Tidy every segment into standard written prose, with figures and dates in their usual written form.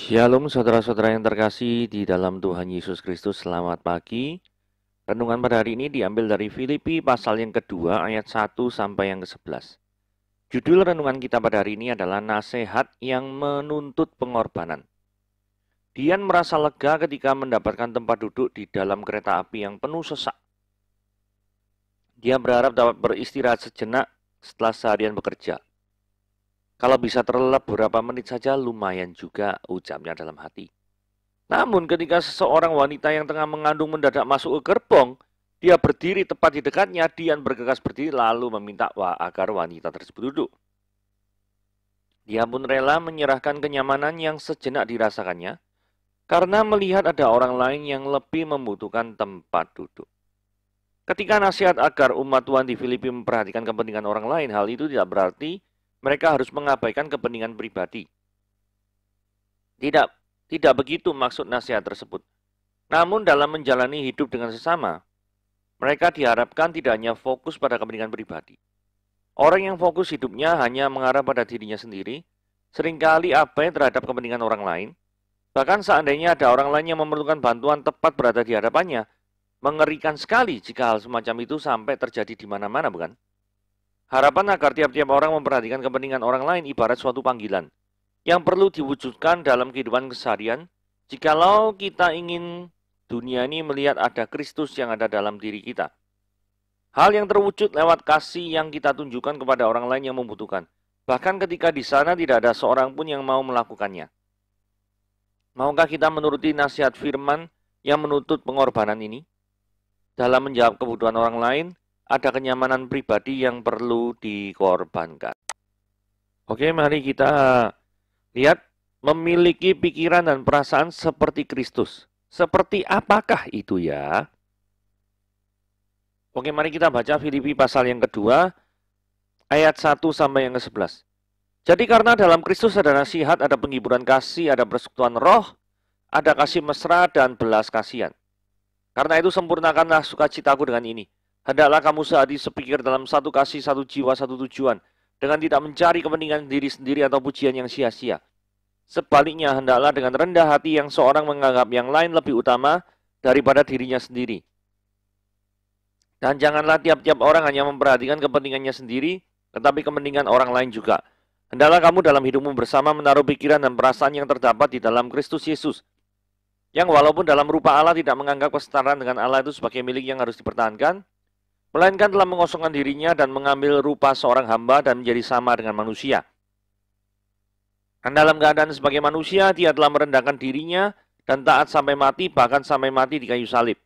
Shalom saudara-saudara yang terkasih di dalam Tuhan Yesus Kristus, selamat pagi. Renungan pada hari ini diambil dari Filipi pasal yang kedua ayat 1 sampai yang ke-11. Judul renungan kita pada hari ini adalah nasihat yang menuntut pengorbanan. Dian merasa lega ketika mendapatkan tempat duduk di dalam kereta api yang penuh sesak. Dia berharap dapat beristirahat sejenak setelah seharian bekerja. Kalau bisa terlelap beberapa menit saja lumayan juga, ucapnya dalam hati. Namun ketika seseorang wanita yang tengah mengandung mendadak masuk ke gerbong, dia berdiri tepat di dekatnya. Dian bergegas berdiri lalu meminta agar wanita tersebut duduk. Dia pun rela menyerahkan kenyamanan yang sejenak dirasakannya, karena melihat ada orang lain yang lebih membutuhkan tempat duduk. Ketika nasihat agar umat Tuhan di Filipi memperhatikan kepentingan orang lain, hal itu tidak berarti mereka harus mengabaikan kepentingan pribadi. Tidak begitu maksud nasihat tersebut. Namun dalam menjalani hidup dengan sesama, mereka diharapkan tidak hanya fokus pada kepentingan pribadi. Orang yang fokus hidupnya hanya mengarah pada dirinya sendiri, seringkali abai terhadap kepentingan orang lain. Bahkan seandainya ada orang lain yang memerlukan bantuan tepat berada di hadapannya, mengerikan sekali jika hal semacam itu sampai terjadi di mana-mana, bukan? Harapan agar tiap-tiap orang memperhatikan kepentingan orang lain ibarat suatu panggilan yang perlu diwujudkan dalam kehidupan keseharian. Jikalau kita ingin dunia ini melihat ada Kristus yang ada dalam diri kita. Hal yang terwujud lewat kasih yang kita tunjukkan kepada orang lain yang membutuhkan. Bahkan ketika di sana tidak ada seorang pun yang mau melakukannya. Maukah kita menuruti nasihat firman yang menuntut pengorbanan ini? Dalam menjawab kebutuhan orang lain, ada kenyamanan pribadi yang perlu dikorbankan. Oke, mari kita lihat, memiliki pikiran dan perasaan seperti Kristus. Seperti apakah itu ya? Oke, mari kita baca Filipi pasal yang kedua, ayat 1 sampai yang ke-11. Jadi karena dalam Kristus ada nasihat, ada penghiburan kasih, ada persekutuan roh, ada kasih mesra dan belas kasihan. Karena itu sempurnakanlah sukacitaku dengan ini. Hendaklah kamu sehati sepikir dalam satu kasih, satu jiwa, satu tujuan, dengan tidak mencari kepentingan diri sendiri atau pujian yang sia-sia. Sebaliknya, hendaklah dengan rendah hati yang seorang menganggap yang lain lebih utama daripada dirinya sendiri. Dan janganlah tiap-tiap orang hanya memperhatikan kepentingannya sendiri, tetapi kepentingan orang lain juga. Hendaklah kamu dalam hidupmu bersama menaruh pikiran dan perasaan yang terdapat di dalam Kristus Yesus, yang walaupun dalam rupa Allah tidak menganggap kesetaraan dengan Allah itu sebagai milik yang harus dipertahankan, melainkan telah mengosongkan dirinya dan mengambil rupa seorang hamba dan menjadi sama dengan manusia. Dan dalam keadaan sebagai manusia, dia telah merendahkan dirinya dan taat sampai mati, bahkan sampai mati di kayu salib.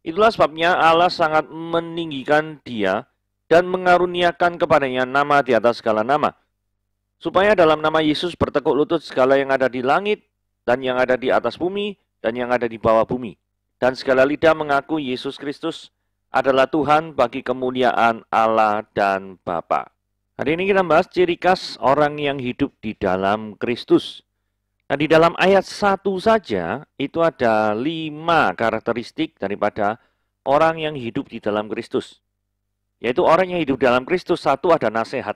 Itulah sebabnya Allah sangat meninggikan dia dan mengaruniakan kepadanya nama di atas segala nama, supaya dalam nama Yesus bertekuk lutut segala yang ada di langit dan yang ada di atas bumi dan yang ada di bawah bumi, dan segala lidah mengaku Yesus Kristus adalah Tuhan bagi kemuliaan Allah dan Bapa. Hari ini kita bahas ciri khas orang yang hidup di dalam Kristus. Nah, di dalam ayat 1 saja itu ada 5 karakteristik daripada orang yang hidup di dalam Kristus. Yaitu orang yang hidup dalam Kristus, satu ada nasihat,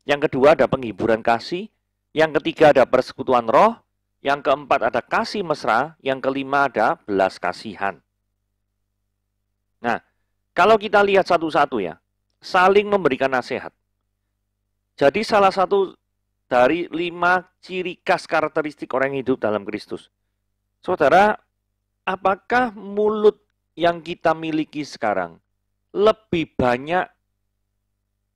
yang kedua ada penghiburan kasih, yang ketiga ada persekutuan roh, yang keempat ada kasih mesra, yang kelima ada belas kasihan. Nah, kalau kita lihat satu-satu ya, saling memberikan nasihat. Jadi salah satu dari 5 ciri khas karakteristik orang yang hidup dalam Kristus. Saudara, apakah mulut yang kita miliki sekarang lebih banyak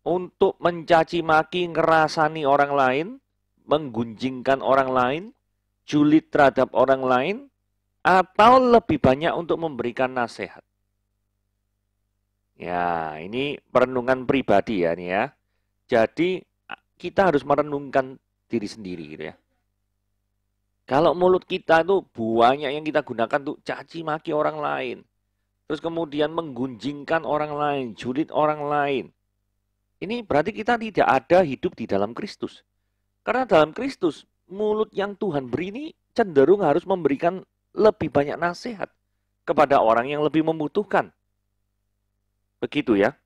untuk mencaci maki, ngerasani orang lain, menggunjingkan orang lain, julid terhadap orang lain, atau lebih banyak untuk memberikan nasihat? Ya, ini perenungan pribadi ya, nih ya. Jadi kita harus merenungkan diri sendiri gitu ya. Kalau mulut kita itu banyak yang kita gunakan untuk caci maki orang lain, terus kemudian menggunjingkan orang lain, julid orang lain. Ini berarti kita tidak ada hidup di dalam Kristus. Karena dalam Kristus, mulut yang Tuhan beri ini cenderung harus memberikan lebih banyak nasihat kepada orang yang lebih membutuhkan. Begitu ya.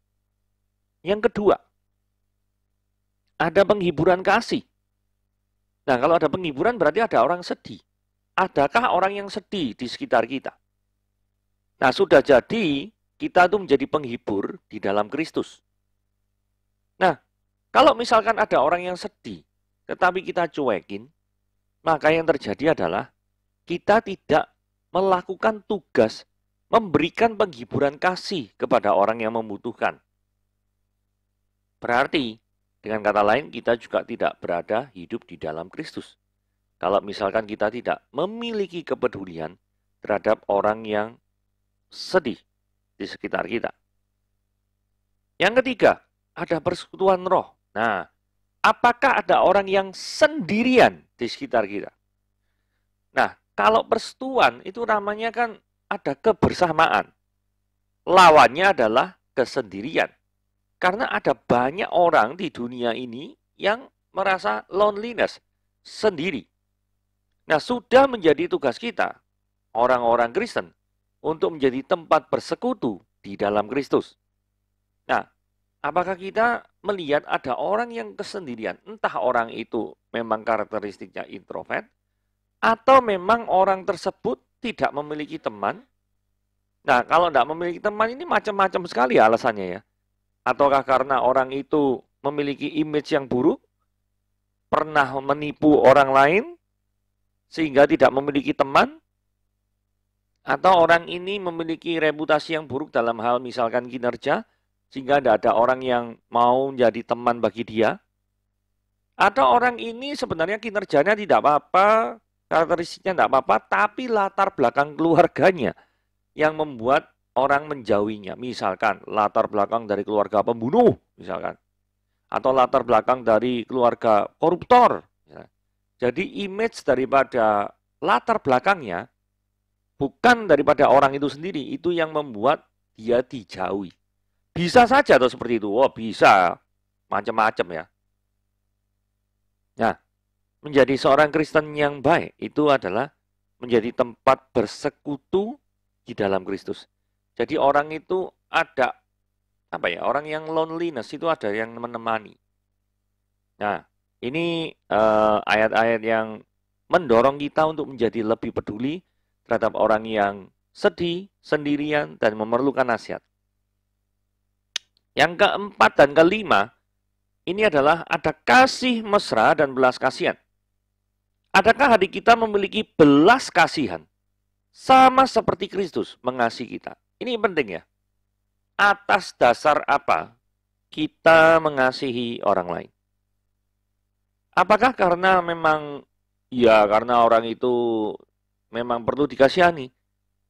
Yang kedua, ada penghiburan kasih. Nah, kalau ada penghiburan berarti ada orang sedih. adakah orang yang sedih di sekitar kita? Nah, sudah jadi kita tuh menjadi penghibur di dalam Kristus. Nah, kalau misalkan ada orang yang sedih, tetapi kita cuekin, maka yang terjadi adalah kita tidak melakukan tugas memberikan penghiburan kasih kepada orang yang membutuhkan. Berarti, dengan kata lain, kita juga tidak berada hidup di dalam Kristus. Kalau misalkan kita tidak memiliki kepedulian terhadap orang yang sedih di sekitar kita. Yang ketiga, ada persekutuan roh. Nah, apakah ada orang yang sendirian di sekitar kita? Nah, kalau persekutuan itu namanya kan ada kebersamaan. Lawannya adalah kesendirian. Karena ada banyak orang di dunia ini yang merasa loneliness, sendiri. Nah, sudah menjadi tugas kita, orang-orang Kristen, untuk menjadi tempat bersekutu di dalam Kristus. Nah, apakah kita melihat ada orang yang kesendirian? Entah orang itu memang karakteristiknya introvert, atau memang orang tersebut tidak memiliki teman. Nah, kalau tidak memiliki teman ini macam-macam sekali alasannya ya. Ataukah karena orang itu memiliki image yang buruk, pernah menipu orang lain, sehingga tidak memiliki teman, atau orang ini memiliki reputasi yang buruk dalam hal misalkan kinerja, sehingga tidak ada orang yang mau menjadi teman bagi dia, atau orang ini sebenarnya kinerjanya tidak apa-apa, karakteristiknya tidak apa-apa, tapi latar belakang keluarganya yang membuat orang menjauhinya. Misalkan latar belakang dari keluarga pembunuh, misalkan, atau latar belakang dari keluarga koruptor. Jadi image daripada latar belakangnya bukan daripada orang itu sendiri, itu yang membuat dia dijauhi. Bisa saja atau seperti itu. Oh, bisa. Macam-macam ya. Nah, menjadi seorang Kristen yang baik itu adalah menjadi tempat bersekutu di dalam Kristus. Jadi orang itu ada orang yang loneliness itu ada yang menemani. Nah, ini ayat-ayat yang mendorong kita untuk menjadi lebih peduli terhadap orang yang sedih, sendirian, dan memerlukan nasihat. Yang keempat dan kelima, ini adalah ada kasih mesra dan belas kasihan. Adakah hati kita memiliki belas kasihan? Sama seperti Kristus mengasihi kita. Ini penting ya. Atas dasar apa kita mengasihi orang lain? Apakah karena memang, karena orang itu memang perlu dikasihani?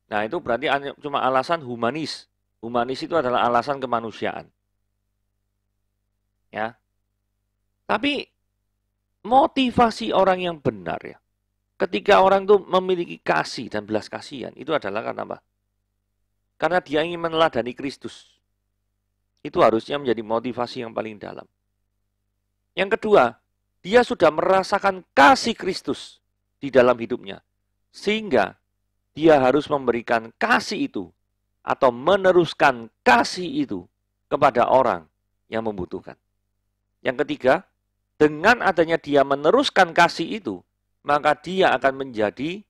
Nah, itu berarti cuma alasan humanis. Humanis itu adalah alasan kemanusiaan. Ya. Tapi motivasi orang yang benar ya. Ketika orang itu memiliki kasih dan belas kasihan, itu adalah karena apa? Karena dia ingin meneladani Kristus. Itu harusnya menjadi motivasi yang paling dalam. Yang kedua, dia sudah merasakan kasih Kristus di dalam hidupnya. Sehingga dia harus memberikan kasih itu atau meneruskan kasih itu kepada orang yang membutuhkan. Yang ketiga, dengan adanya dia meneruskan kasih itu, maka dia akan menjadi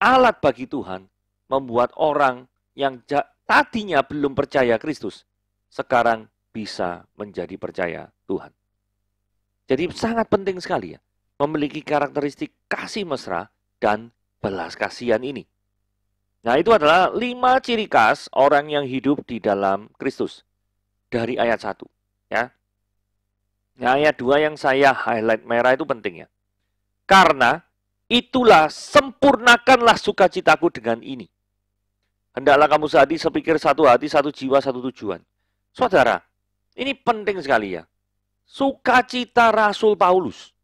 alat bagi Tuhan membuat orang yang tadinya belum percaya Kristus, sekarang bisa menjadi percaya Tuhan. Jadi sangat penting sekali ya, memiliki karakteristik kasih mesra dan belas kasihan ini. Nah, itu adalah 5 ciri khas orang yang hidup di dalam Kristus. Dari ayat 1. Ya. Nah, ayat 2 yang saya highlight merah itu penting ya. Karena itulah sempurnakanlah sukacitaku dengan ini. Hendaklah kamu sehati, sepikir, satu hati, satu jiwa, satu tujuan. Saudara, ini penting sekali ya. Sukacita Rasul Paulus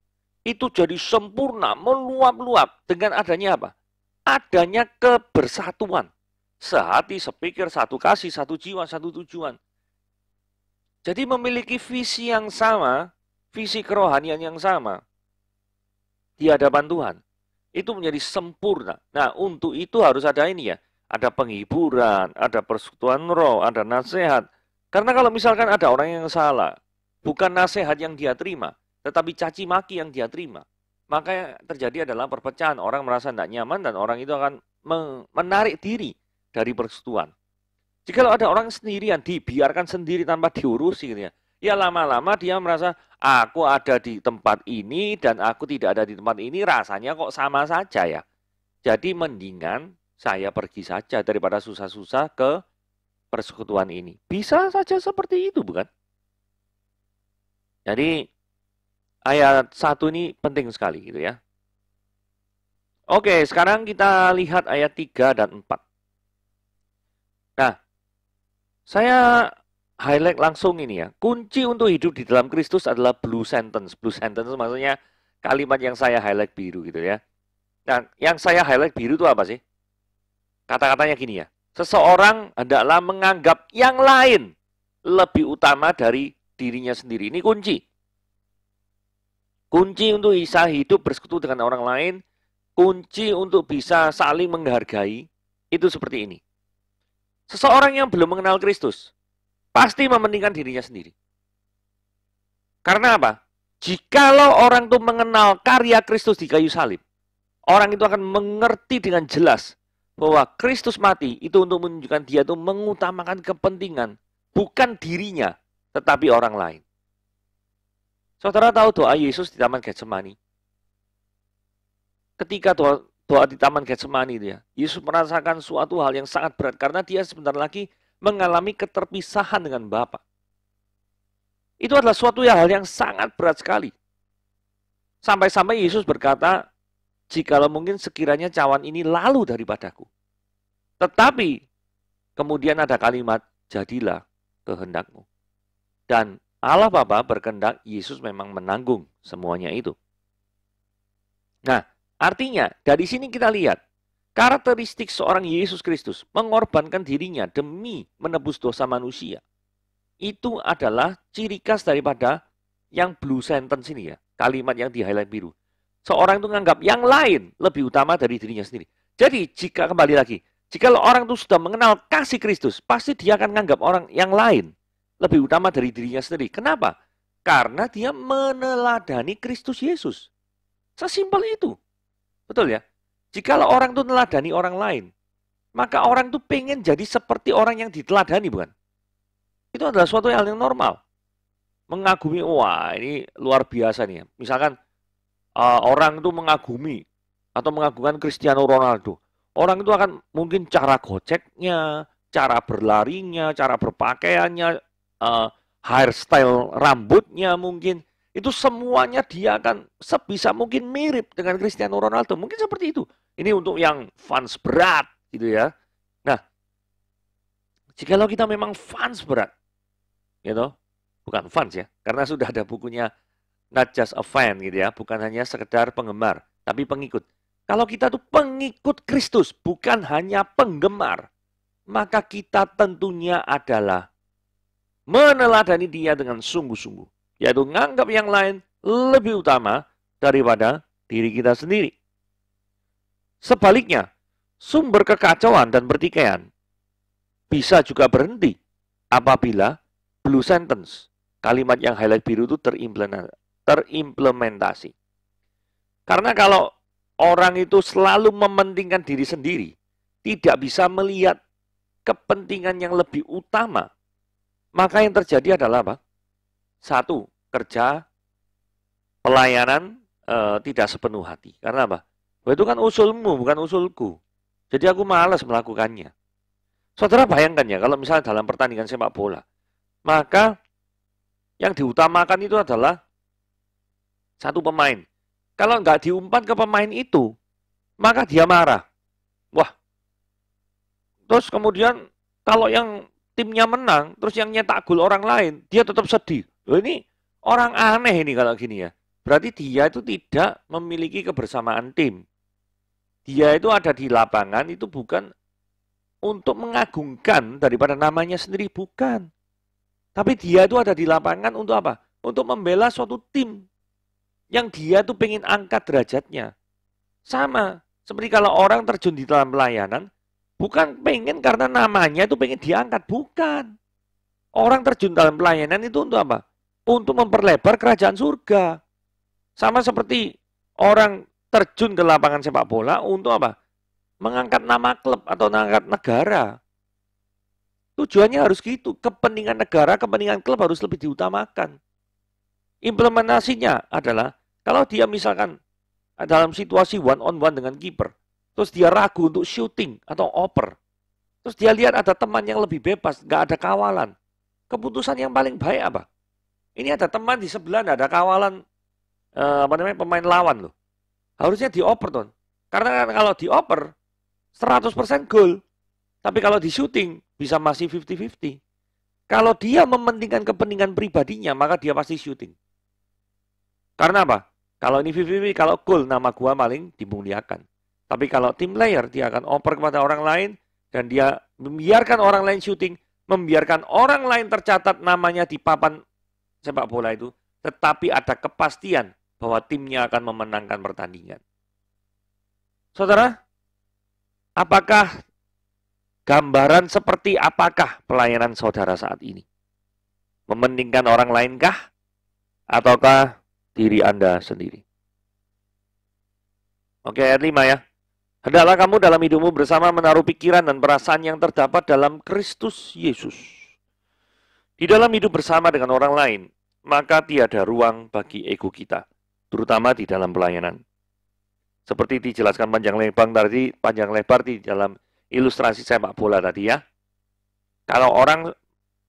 itu jadi sempurna, meluap-luap dengan adanya apa? Adanya kebersatuan. Sehati, sepikir, satu kasih, satu jiwa, satu tujuan. Jadi memiliki visi yang sama, visi kerohanian yang sama di hadapan Tuhan. Itu menjadi sempurna. Nah, untuk itu harus ada ini ya. Ada penghiburan, ada persekutuan roh, ada nasihat. Karena kalau misalkan ada orang yang salah, bukan nasihat yang dia terima, tetapi caci maki yang dia terima, maka yang terjadi adalah perpecahan. Orang merasa tidak nyaman dan orang itu akan menarik diri dari persekutuan. Jika ada orang sendirian, dibiarkan sendiri tanpa diurusi, gitu ya, ya lama-lama dia merasa, aku ada di tempat ini dan aku tidak ada di tempat ini, rasanya kok sama saja ya. Jadi mendingan saya pergi saja daripada susah-susah ke persekutuan ini. Bisa saja seperti itu, bukan? Jadi ayat 1 ini penting sekali gitu ya. Oke, sekarang kita lihat ayat 3 dan 4. Nah, saya highlight langsung ini ya. Kunci untuk hidup di dalam Kristus adalah blue sentence. Blue sentence maksudnya kalimat yang saya highlight biru gitu ya. Nah, yang saya highlight biru itu apa sih? Kata-katanya gini ya. Seseorang hendaklah menganggap yang lain lebih utama dari dirinya sendiri. Ini kunci. Kunci untuk bisa hidup bersekutu dengan orang lain, kunci untuk bisa saling menghargai, itu seperti ini. Seseorang yang belum mengenal Kristus, pasti mementingkan dirinya sendiri. Karena apa? Jikalau orang itu mengenal karya Kristus di kayu salib, orang itu akan mengerti dengan jelas bahwa Kristus mati itu untuk menunjukkan dia itu mengutamakan kepentingan, bukan dirinya, tetapi orang lain. Saudara tahu doa Yesus di Taman Getsemani? Ketika doa di Taman Getsemani itu ya, Yesus merasakan suatu hal yang sangat berat karena dia sebentar lagi mengalami keterpisahan dengan Bapa. Itu adalah suatu hal yang sangat berat sekali. Sampai-sampai Yesus berkata, jikalau mungkin sekiranya cawan ini lalu daripadaku. Tetapi kemudian ada kalimat, jadilah kehendakmu. Dan Allah Bapa berkehendak Yesus memang menanggung semuanya itu. Nah, artinya, dari sini kita lihat, karakteristik seorang Yesus Kristus mengorbankan dirinya demi menebus dosa manusia. Itu adalah ciri khas daripada yang blue sentence ini ya, kalimat yang di highlight biru. Seorang itu menganggap yang lain lebih utama dari dirinya sendiri. Jadi, jika kembali lagi, jika orang itu sudah mengenal kasih Kristus, pasti dia akan menganggap orang yang lain lebih utama dari dirinya sendiri. Kenapa? Karena dia meneladani Kristus Yesus. Sesimpel itu. Betul ya? Jikalau orang itu meneladani orang lain, maka orang itu pengen jadi seperti orang yang diteladani, bukan? Itu adalah suatu hal yang normal. Mengagumi, wah ini luar biasa nih. Misalkan orang itu mengagumi atau mengagungkan Cristiano Ronaldo. Orang itu akan mungkin cara goceknya, cara berlarinya, cara berpakaiannya, hairstyle rambutnya mungkin. Itu semuanya dia akan sebisa mungkin mirip dengan Cristiano Ronaldo. Mungkin seperti itu. Ini untuk yang fans berat gitu ya. Nah, jikalau kita memang fans berat, gitu, bukan fans ya, karena sudah ada bukunya Not Just a Fan gitu ya, bukan hanya sekedar penggemar, tapi pengikut. Kalau kita tuh pengikut Kristus, bukan hanya penggemar, maka kita tentunya adalah meneladani dia dengan sungguh-sungguh. Yaitu menganggap yang lain lebih utama daripada diri kita sendiri. Sebaliknya, sumber kekacauan dan pertikaian bisa juga berhenti apabila blue sentence, kalimat yang highlight biru itu terimplementasi. Karena kalau orang itu selalu mementingkan diri sendiri, tidak bisa melihat kepentingan yang lebih utama, maka yang terjadi adalah apa? Satu, kerja pelayanan tidak sepenuh hati. Karena apa? Itu kan usulmu, bukan usulku. Jadi aku malas melakukannya. Saudara bayangkan ya, kalau misalnya dalam pertandingan sepak bola, maka yang diutamakan itu adalah satu pemain. Kalau nggak diumpan ke pemain itu, maka dia marah. Wah, terus kemudian kalau yang timnya menang, terus yang nyetak gol orang lain, dia tetap sedih. Loh ini orang aneh ini kalau gini ya. Berarti dia itu tidak memiliki kebersamaan tim. Dia itu ada di lapangan itu bukan untuk mengagungkan daripada namanya sendiri, bukan. Tapi dia itu ada di lapangan untuk apa? Untuk membela suatu tim yang dia tuh pengen angkat derajatnya. Sama, seperti kalau orang terjun di dalam pelayanan, bukan pengen karena namanya itu pengen diangkat, bukan. Orang terjun dalam pelayanan itu untuk apa? Untuk memperlebar kerajaan surga. Sama seperti orang terjun ke lapangan sepak bola untuk apa? Mengangkat nama klub atau mengangkat negara. Tujuannya harus gitu. Kepentingan negara, kepentingan klub harus lebih diutamakan. Implementasinya adalah kalau dia misalkan dalam situasi one on one dengan kiper, terus dia ragu untuk shooting atau oper, terus dia lihat ada teman yang lebih bebas, nggak ada kawalan. Keputusan yang paling baik apa? Ini ada teman di sebelah, nggak ada kawalan pemain lawan loh. Harusnya dioper tuh. Karena kalau dioper 100% gol. Tapi kalau di shooting bisa masih 50-50. Kalau dia mementingkan kepentingan pribadinya, maka dia pasti shooting. Karena apa? Kalau ini 50-50, kalau gol nama gua paling dimuliakan. Tapi kalau tim player, dia akan oper kepada orang lain dan dia membiarkan orang lain shooting, membiarkan orang lain tercatat namanya di papan sepak bola itu, tetapi ada kepastian bahwa timnya akan memenangkan pertandingan. Saudara, apakah gambaran seperti apakah pelayanan saudara saat ini? Mementingkan orang lainkah? Ataukah diri Anda sendiri? Oke, ayat 5 ya. Hendaklah kamu dalam hidupmu bersama menaruh pikiran dan perasaan yang terdapat dalam Kristus Yesus. Di dalam hidup bersama dengan orang lain, maka tiada ruang bagi ego kita, terutama di dalam pelayanan. Seperti dijelaskan panjang lebar di dalam ilustrasi sepak bola tadi ya. Kalau orang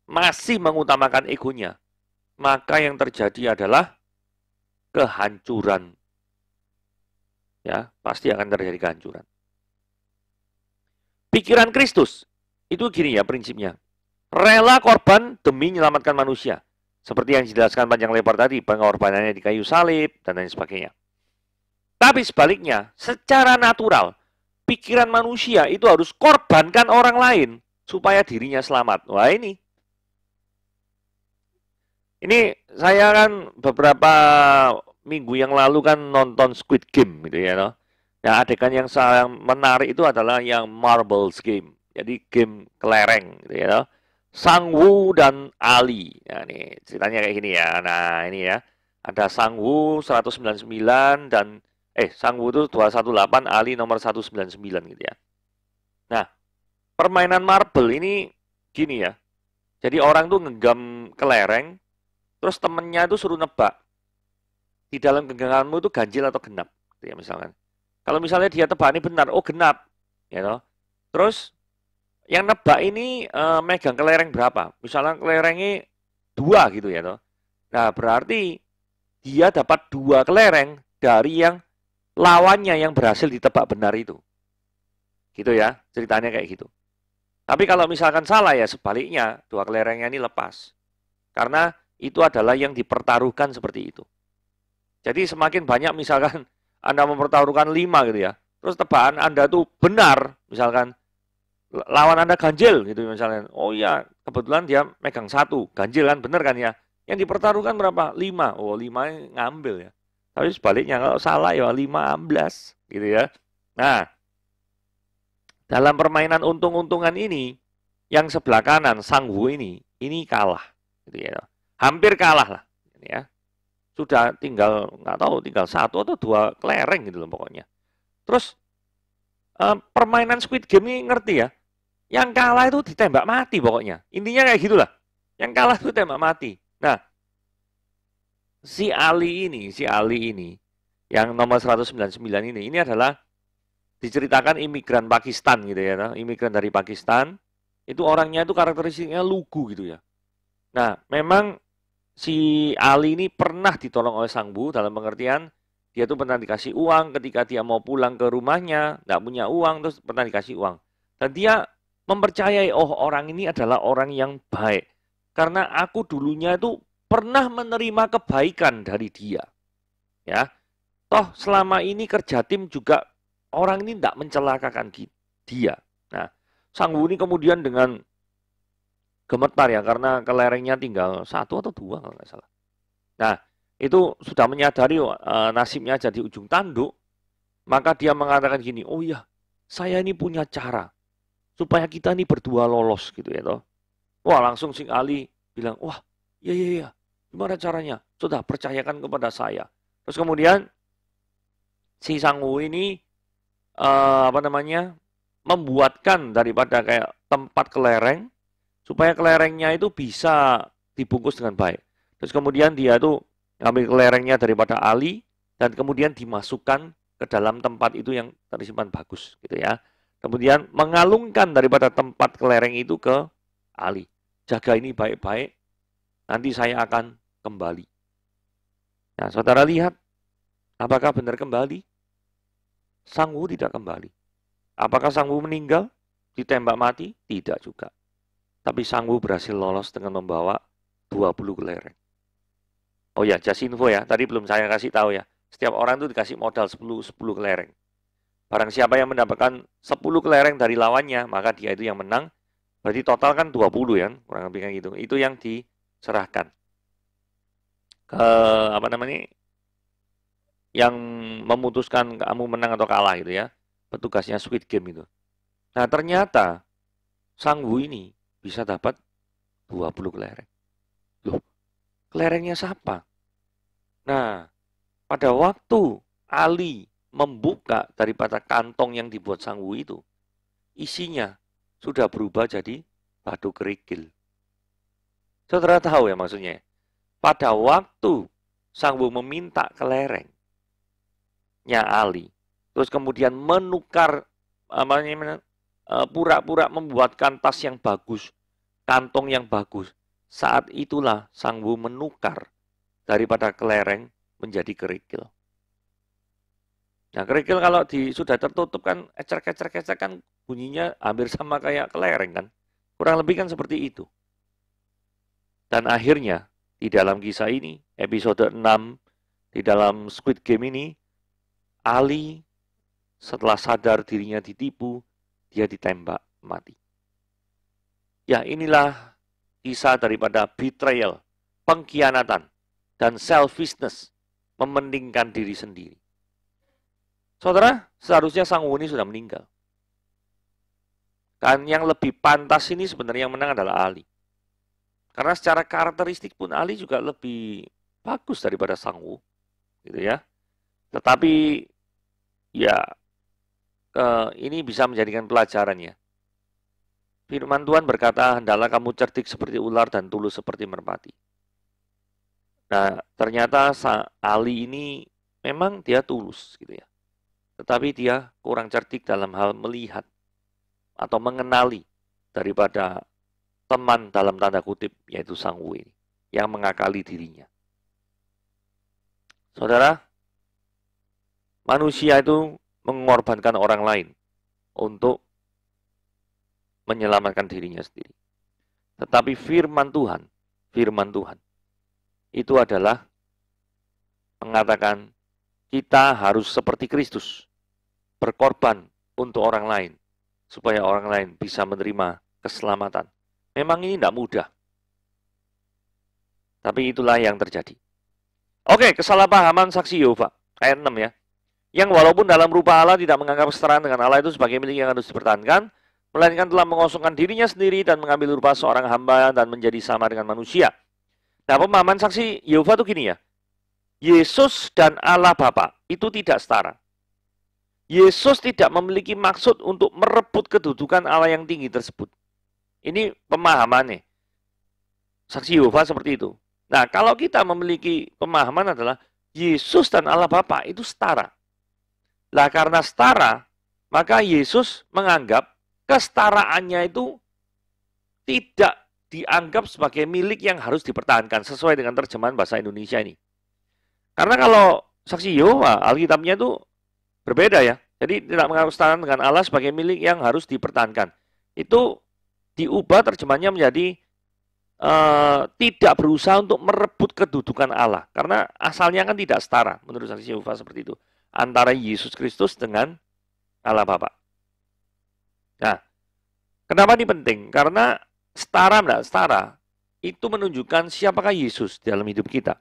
masih mengutamakan egonya, maka yang terjadi adalah kehancuran. Ya, pasti akan terjadi kehancuran. Pikiran Kristus itu gini ya prinsipnya. Rela korban demi menyelamatkan manusia. Seperti yang dijelaskan panjang lebar tadi, pengorbanannya di kayu salib dan lain sebagainya. Tapi sebaliknya, secara natural, pikiran manusia itu harus korbankan orang lain supaya dirinya selamat. Wah ini saya kan beberapa minggu yang lalu kan nonton Squid Game gitu ya. No? Nah adegan yang sangat menarik itu adalah yang Marbles Game. Jadi game kelereng gitu ya. No? Sang Woo dan Ali. Nah ini ceritanya kayak gini ya. Nah ini ya. Ada Sang Woo 199 dan Sang Woo itu 218, Ali nomor 199 gitu ya. Nah, permainan marble ini gini ya. Jadi orang tuh ngenggam kelereng, terus temennya itu suruh nebak. Di dalam genggamanmu itu ganjil atau genap, gitu ya misalkan. Kalau misalnya dia tebak ini benar, oh genap, ya you know? Terus yang nebak ini megang kelereng berapa? Misalnya kelerengnya 2 gitu ya, you know? Nah berarti dia dapat 2 kelereng dari yang lawannya yang berhasil ditebak benar itu. Gitu ya, ceritanya kayak gitu. Tapi kalau misalkan salah ya sebaliknya, 2 kelerengnya ini lepas. Karena itu adalah yang dipertaruhkan seperti itu. Jadi semakin banyak misalkan Anda mempertaruhkan 5 gitu ya. Terus tebakan Anda tuh benar, misalkan lawan Anda ganjil gitu misalnya. Oh iya, kebetulan dia megang 1, ganjil kan, benar kan ya. Yang dipertaruhkan berapa? 5. Oh 5 ngambil ya. Tapi sebaliknya kalau salah ya 15 gitu ya. Nah, dalam permainan untung-untungan ini, yang sebelah kanan Sang Woo ini kalah gitu ya. Hampir kalah lah ini ya. Sudah tinggal nggak tahu tinggal 1 atau 2 kelereng gitu loh pokoknya. Terus permainan Squid Game ini ngerti ya. Yang kalah itu ditembak mati pokoknya. Intinya kayak gitulah. Yang kalah itu tembak mati. Nah, si Ali ini yang nomor 199 ini adalah diceritakan imigran Pakistan gitu ya, imigran dari Pakistan. Itu orangnya itu karakteristiknya lugu gitu ya. Nah, memang si Ali ini pernah ditolong oleh Sang Bu dalam pengertian dia tuh pernah dikasih uang ketika dia mau pulang ke rumahnya, nggak punya uang, terus pernah dikasih uang. Dan dia mempercayai, oh orang ini adalah orang yang baik. Karena aku dulunya itu pernah menerima kebaikan dari dia. Ya, toh selama ini kerja tim juga orang ini tidak mencelakakan dia. Nah, Sang Wu ini kemudian dengan gemetar ya karena kelerengnya tinggal 1 atau 2 kalau nggak salah. Nah, itu sudah menyadari nasibnya jadi ujung tanduk, maka dia mengatakan gini, oh iya, saya ini punya cara supaya kita ini berdua lolos gitu ya toh. Wah, langsung Sing Ali bilang, wah, iya, gimana caranya? Sudah percayakan kepada saya. Terus kemudian si Sang-Woo ini membuatkan daripada kayak tempat kelereng supaya kelerengnya itu bisa dibungkus dengan baik. Terus kemudian dia tuh ngambil kelerengnya daripada Ali dan kemudian dimasukkan ke dalam tempat itu yang tersimpan bagus gitu ya. Kemudian mengalungkan daripada tempat kelereng itu ke Ali. Jaga ini baik-baik, nanti saya akan kembali. Nah, saudara lihat, apakah benar kembali? Sang-Woo tidak kembali. Apakah Sang-Woo meninggal? Ditembak mati? Tidak juga. Tapi Sang-Woo berhasil lolos dengan membawa 20 kelereng. Oh ya, just info ya, tadi belum saya kasih tahu ya. Setiap orang itu dikasih modal 10 kelereng. Barang siapa yang mendapatkan 10 kelereng dari lawannya, maka dia itu yang menang. Berarti total kan 20 ya, kurang lebih kayak gitu. Itu yang diserahkan ke yang memutuskan kamu menang atau kalah gitu ya. Petugasnya Squid Game itu. Nah, ternyata Sang-Woo ini bisa dapat 20 kelereng. Loh, kelerengnya siapa? Nah, pada waktu Ali membuka daripada kantong yang dibuat Sang-Woo itu, isinya sudah berubah jadi batu kerikil. Saudara tahu ya maksudnya? Pada waktu Sang-Woo meminta kelerengnya Ali, terus kemudian menukar, pura-pura membuatkan tas yang bagus, kantong yang bagus. Saat itulah Sang-Woo menukar daripada kelereng menjadi kerikil. Nah, kerikil kalau sudah tertutup kan ecer-ecer kan bunyinya hampir sama kayak kelereng kan. Kurang lebih kan seperti itu. Dan akhirnya di dalam kisah ini, episode 6, di dalam Squid Game ini, Ali setelah sadar dirinya ditipu, dia ditembak mati. Ya, inilah kisah daripada betrayal, pengkhianatan, dan selfishness, mementingkan diri sendiri. Saudara, seharusnya Sang-Woo ini sudah meninggal. Kan yang lebih pantas ini sebenarnya yang menang adalah Ali. Karena secara karakteristik pun Ali juga lebih bagus daripada Sang-Woo, gitu ya. Tetapi ya ini bisa menjadikan pelajaran ya. Firman Tuhan berkata, hendaklah kamu cerdik seperti ular dan tulus seperti merpati. Nah, ternyata Ali ini memang dia tulus gitu ya. Tetapi dia kurang cerdik dalam hal melihat atau mengenali daripada teman dalam tanda kutip, yaitu Sang-Woo ini, yang mengakali dirinya. Saudara, manusia itu mengorbankan orang lain untuk menyelamatkan dirinya sendiri. Tetapi firman Tuhan itu adalah mengatakan kita harus seperti Kristus, berkorban untuk orang lain, supaya orang lain bisa menerima keselamatan. Memang ini tidak mudah, tapi itulah yang terjadi. Oke, kesalahpahaman saksi Yehova, ayat 6 ya. Yang walaupun dalam rupa Allah tidak menganggap kesetaraan dengan Allah itu sebagai milik yang harus dipertahankan, melainkan telah mengosongkan dirinya sendiri dan mengambil rupa seorang hamba dan menjadi sama dengan manusia. Nah, pemahaman saksi Yehova itu gini ya, Yesus dan Allah Bapa itu tidak setara. Yesus tidak memiliki maksud untuk merebut kedudukan Allah yang tinggi tersebut. Ini pemahamannya. Saksi Yehova seperti itu. Nah, kalau kita memiliki pemahaman adalah Yesus dan Allah Bapa itu setara. Lah karena setara, maka Yesus menganggap kesetaraannya itu tidak dianggap sebagai milik yang harus dipertahankan sesuai dengan terjemahan bahasa Indonesia ini. Karena kalau saksi Yehova, Alkitabnya itu berbeda ya. Jadi tidak menganggap kesetaraan dengan Allah sebagai milik yang harus dipertahankan. Itu diubah terjemahannya menjadi tidak berusaha untuk merebut kedudukan Allah. Karena asalnya kan tidak setara menurut saksi Yehova seperti itu. Antara Yesus Kristus dengan Allah Bapa. Nah, kenapa ini penting? Karena setara tidak setara itu menunjukkan siapakah Yesus dalam hidup kita.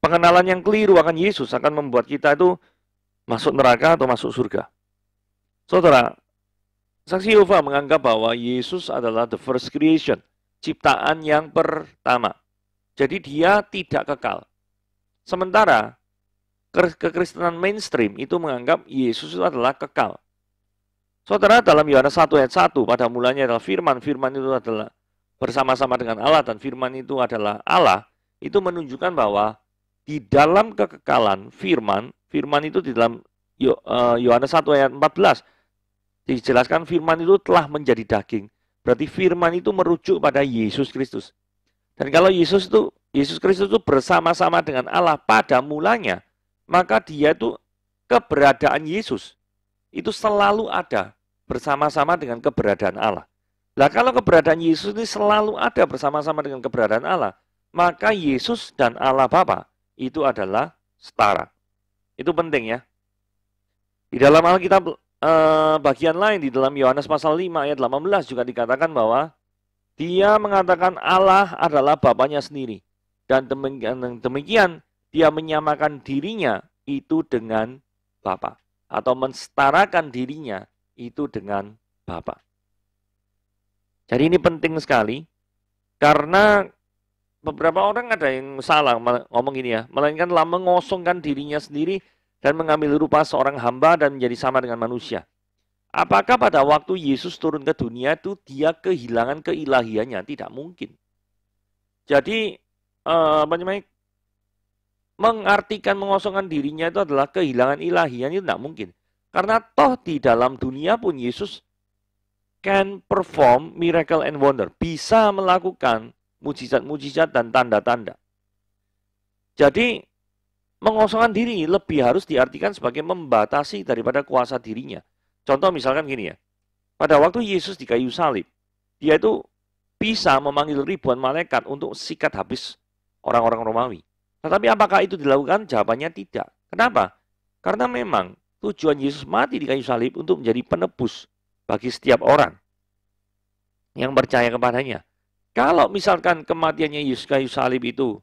Pengenalan yang keliru akan Yesus akan membuat kita itu masuk neraka atau masuk surga. Saudara, saksi Yehova menganggap bahwa Yesus adalah the first creation, ciptaan yang pertama. Jadi dia tidak kekal. Sementara kekristenan mainstream itu menganggap Yesus itu adalah kekal. Saudara, dalam Yohanes 1 ayat 1, pada mulanya adalah firman, firman itu adalah bersama-sama dengan Allah, dan firman itu adalah Allah, itu menunjukkan bahwa di dalam kekekalan firman, firman itu di dalam Yohanes 1 ayat 14, dijelaskan firman itu telah menjadi daging. Berarti firman itu merujuk pada Yesus Kristus. Dan kalau Yesus Kristus itu bersama-sama dengan Allah pada mulanya, maka dia itu keberadaan Yesus itu selalu ada bersama-sama dengan keberadaan Allah. Nah, kalau keberadaan Yesus ini selalu ada bersama-sama dengan keberadaan Allah, maka Yesus dan Allah Bapa itu adalah setara. Itu penting ya. Di dalam Alkitab bagian lain, di dalam Yohanes pasal 5 ayat 18 juga dikatakan bahwa dia mengatakan Allah adalah Bapanya sendiri. Dan demikian dia menyamakan dirinya itu dengan Bapa, atau mensetarakan dirinya itu dengan Bapa. Jadi ini penting sekali, karena beberapa orang ada yang salah ngomong gini ya, melainkan telah mengosongkan dirinya sendiri dan mengambil rupa seorang hamba dan menjadi sama dengan manusia. Apakah pada waktu Yesus turun ke dunia itu dia kehilangan keilahiannya? Tidak mungkin. Jadi mengartikan mengosongkan dirinya itu adalah kehilangan ilahiannya, itu tidak mungkin. Karena toh di dalam dunia pun Yesus can perform miracle and wonder, bisa melakukan mujizat-mujizat dan tanda-tanda. Jadi mengosongkan diri lebih harus diartikan sebagai membatasi daripada kuasa dirinya. Contoh misalkan gini ya, pada waktu Yesus di kayu salib, dia itu bisa memanggil ribuan malaikat untuk sikat habis orang-orang Romawi. Tetapi apakah itu dilakukan? Jawabannya tidak. Kenapa? Karena memang tujuan Yesus mati di kayu salib untuk menjadi penebus bagi setiap orang yang percaya kepadanya. Kalau misalkan kematiannya Yesus kayu salib itu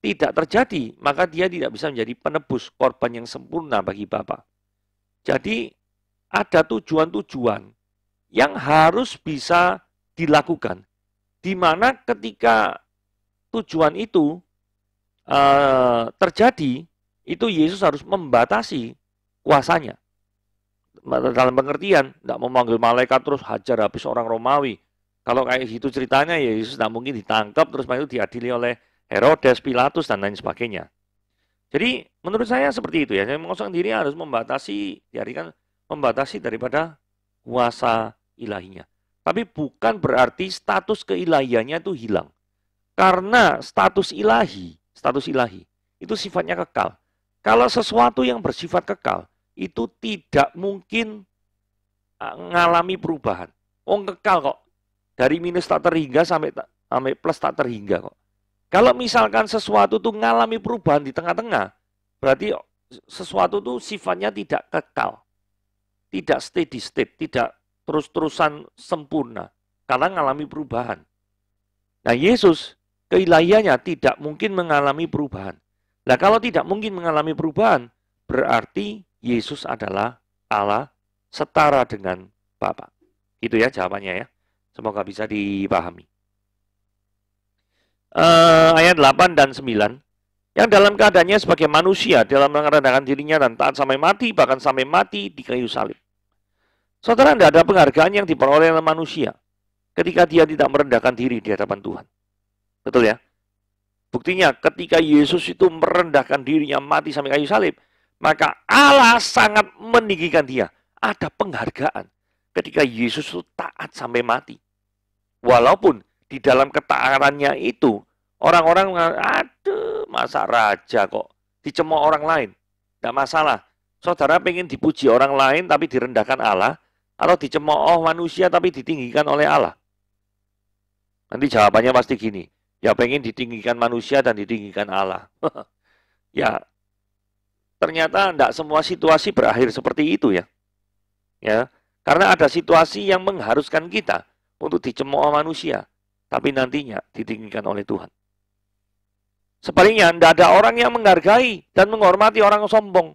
tidak terjadi, maka dia tidak bisa menjadi penebus, korban yang sempurna bagi Bapa. Jadi ada tujuan-tujuan yang harus bisa dilakukan, di mana ketika tujuan itu terjadi, itu Yesus harus membatasi kuasanya. Dalam pengertian, tidak memanggil malaikat terus hajar habis orang Romawi. Kalau kayak gitu ceritanya, ya Yesus tidak mungkin ditangkap terus itu diadili oleh Herodes, Pilatus, dan lain sebagainya. Jadi menurut saya seperti itu ya. Mengosongkan diri harus membatasi, diartikan membatasi daripada kuasa ilahinya. Tapi bukan berarti status keilahiannya itu hilang. Karena status ilahi itu sifatnya kekal. Kalau sesuatu yang bersifat kekal, itu tidak mungkin mengalami perubahan. Kekal kok. Dari minus tak terhingga sampai plus tak terhingga kok. Kalau misalkan sesuatu itu mengalami perubahan di tengah-tengah, berarti sesuatu itu sifatnya tidak kekal. Tidak steady state, tidak terus-terusan sempurna. Karena mengalami perubahan. Nah, Yesus keilahiannya tidak mungkin mengalami perubahan. Nah, kalau tidak mungkin mengalami perubahan, berarti Yesus adalah Allah setara dengan Bapa. Itu ya jawabannya ya. Semoga bisa dipahami. Ayat 8 dan 9. Yang dalam keadaannya sebagai manusia, dalam merendahkan dirinya dan taat sampai mati, bahkan sampai mati di kayu salib. Saudara, tidak ada penghargaan yang diperoleh oleh manusia ketika dia tidak merendahkan diri di hadapan Tuhan. Betul ya? Buktinya ketika Yesus itu merendahkan dirinya mati sampai kayu salib, maka Allah sangat meninggikan dia. Ada penghargaan ketika Yesus itu taat sampai mati. Walaupun di dalam ketaatannya itu orang-orang mengatakan, aduh masa raja kok dicemooh orang lain. Tidak masalah. Saudara pengen dipuji orang lain tapi direndahkan Allah, atau dicemooh manusia tapi ditinggikan oleh Allah? Nanti jawabannya pasti gini. Ya pengen ditinggikan manusia dan ditinggikan Allah. Ya, ternyata tidak semua situasi berakhir seperti itu ya. Ya, karena ada situasi yang mengharuskan kita untuk dicemooh manusia, tapi nantinya ditinggikan oleh Tuhan. Sebaliknya, tidak ada orang yang menghargai dan menghormati orang sombong.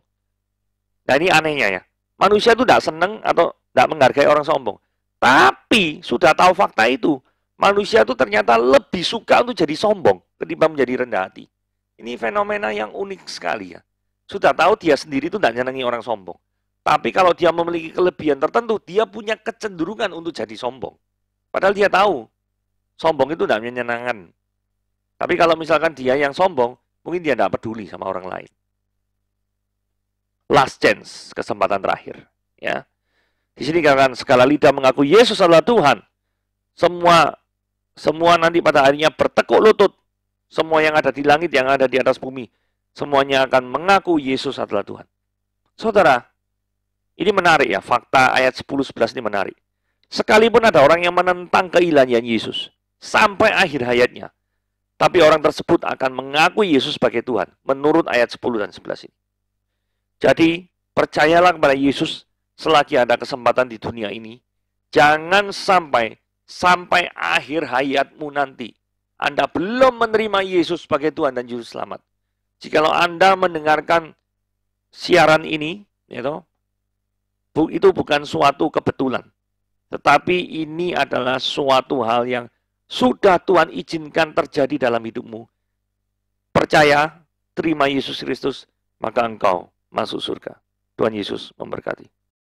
Nah ini anehnya ya. Manusia itu tidak senang atau tidak menghargai orang sombong. Tapi sudah tahu fakta itu, manusia itu ternyata lebih suka untuk jadi sombong ketimbang menjadi rendah hati. Ini fenomena yang unik sekali ya. sudah tahu dia sendiri itu tidak nyenangi orang sombong. Tapi kalau dia memiliki kelebihan tertentu, dia punya kecenderungan untuk jadi sombong. Padahal dia tahu, sombong itu tidak menyenangkan. Tapi kalau misalkan dia yang sombong, mungkin dia tidak peduli sama orang lain. Last chance, kesempatan terakhir. Ya, di sini katakan segala lidah mengaku Yesus adalah Tuhan. Semua nanti pada akhirnya bertekuk lutut. Semua yang ada di langit, yang ada di atas bumi, semuanya akan mengaku Yesus adalah Tuhan. Saudara, ini menarik ya, fakta ayat 10-11 ini menarik. Sekalipun ada orang yang menentang keilahian Yesus sampai akhir hayatnya, tapi orang tersebut akan mengakui Yesus sebagai Tuhan, menurut ayat 10 dan 11 ini. Jadi, percayalah kepada Yesus selagi ada kesempatan di dunia ini. Jangan sampai akhir hayatmu nanti Anda belum menerima Yesus sebagai Tuhan dan Juru Selamat. Jikalau Anda mendengarkan siaran ini, itu bukan suatu kebetulan. Tetapi ini adalah suatu hal yang sudah Tuhan izinkan terjadi dalam hidupmu. Percaya, terima Yesus Kristus, maka engkau masuk surga. Tuhan Yesus memberkati.